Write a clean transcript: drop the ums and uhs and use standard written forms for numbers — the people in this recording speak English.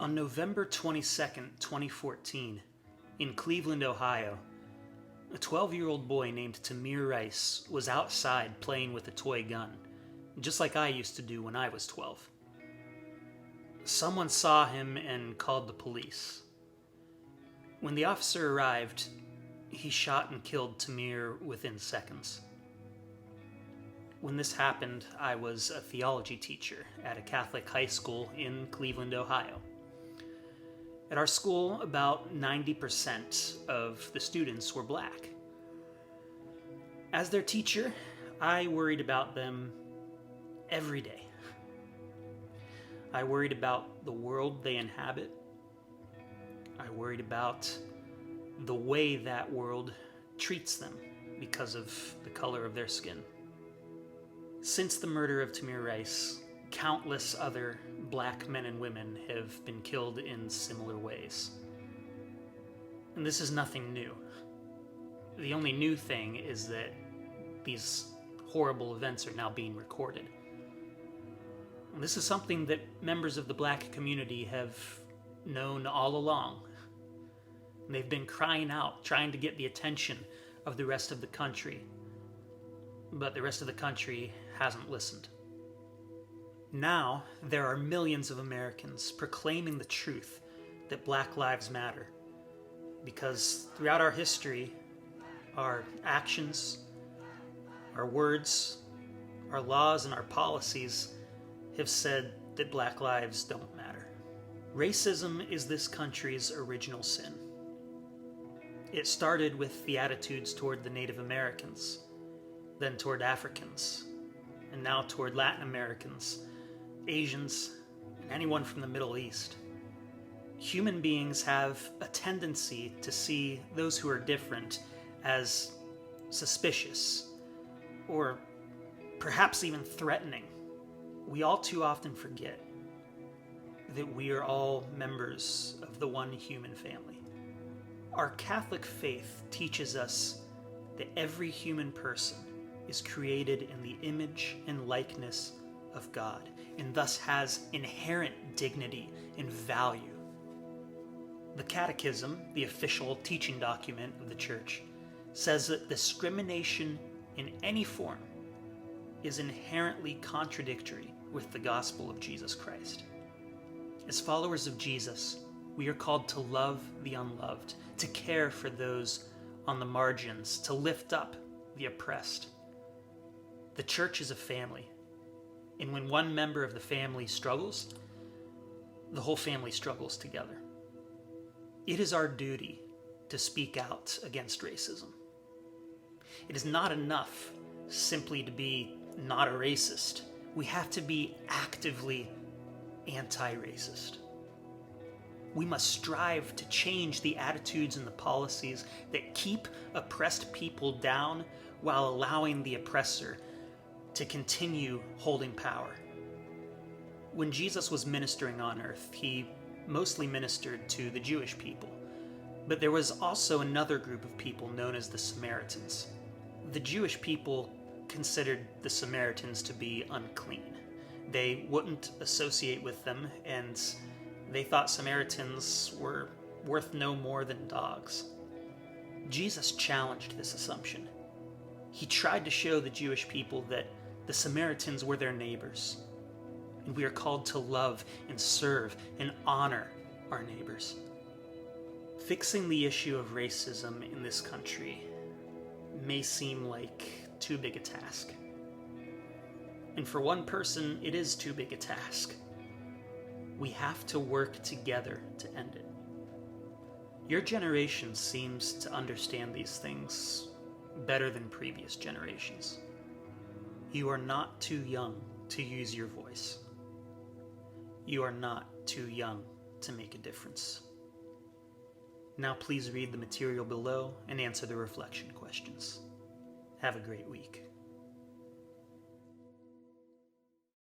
On November 22nd, 2014, in Cleveland, Ohio, a 12-year-old boy named Tamir Rice was outside playing with a toy gun, just like I used to do when I was 12. Someone saw him and called the police. When the officer arrived, he shot and killed Tamir within seconds. When this happened, I was a theology teacher at a Catholic high school in Cleveland, Ohio. At our school, about 90% of the students were black. As their teacher, I worried about them every day. I worried about the world they inhabit. I worried about the way that world treats them because of the color of their skin. Since the murder of Tamir Rice, countless other black men and women have been killed in similar ways. And this is nothing new. The only new thing is that these horrible events are now being recorded. And this is something that members of the black community have known all along. And they've been crying out, trying to get the attention of the rest of the country. But the rest of the country hasn't listened. Now, there are millions of Americans proclaiming the truth that Black Lives Matter. Because throughout our history, our actions, our words, our laws, and our policies have said that black lives don't matter. Racism is this country's original sin. It started with the attitudes toward the Native Americans, then toward Africans, and now toward Latin Americans, Asians, and anyone from the Middle East. Human beings have a tendency to see those who are different as suspicious, or perhaps even threatening. We all too often forget that we are all members of the one human family. Our Catholic faith teaches us that every human person is created in the image and likeness of God, and thus has inherent dignity and value. The Catechism, the official teaching document of the Church, says that discrimination in any form is inherently contradictory with the gospel of Jesus Christ. As followers of Jesus, we are called to love the unloved, to care for those on the margins, to lift up the oppressed. The church is a family, and when one member of the family struggles, the whole family struggles together. It is our duty to speak out against racism. It is not enough simply to be not a racist. We have to be actively anti-racist. We must strive to change the attitudes and the policies that keep oppressed people down while allowing the oppressor to continue holding power. When Jesus was ministering on earth, he mostly ministered to the Jewish people, but there was also another group of people known as the Samaritans. The Jewish people considered the Samaritans to be unclean. They wouldn't associate with them, and they thought Samaritans were worth no more than dogs. Jesus challenged this assumption. He tried to show the Jewish people that the Samaritans were their neighbors, and we are called to love and serve and honor our neighbors. Fixing the issue of racism in this country may seem like too big a task. And for one person, it is too big a task. We have to work together to end it. Your generation seems to understand these things better than previous generations. You are not too young to use your voice. You are not too young to make a difference. Now please read the material below and answer the reflection questions. Have a great week.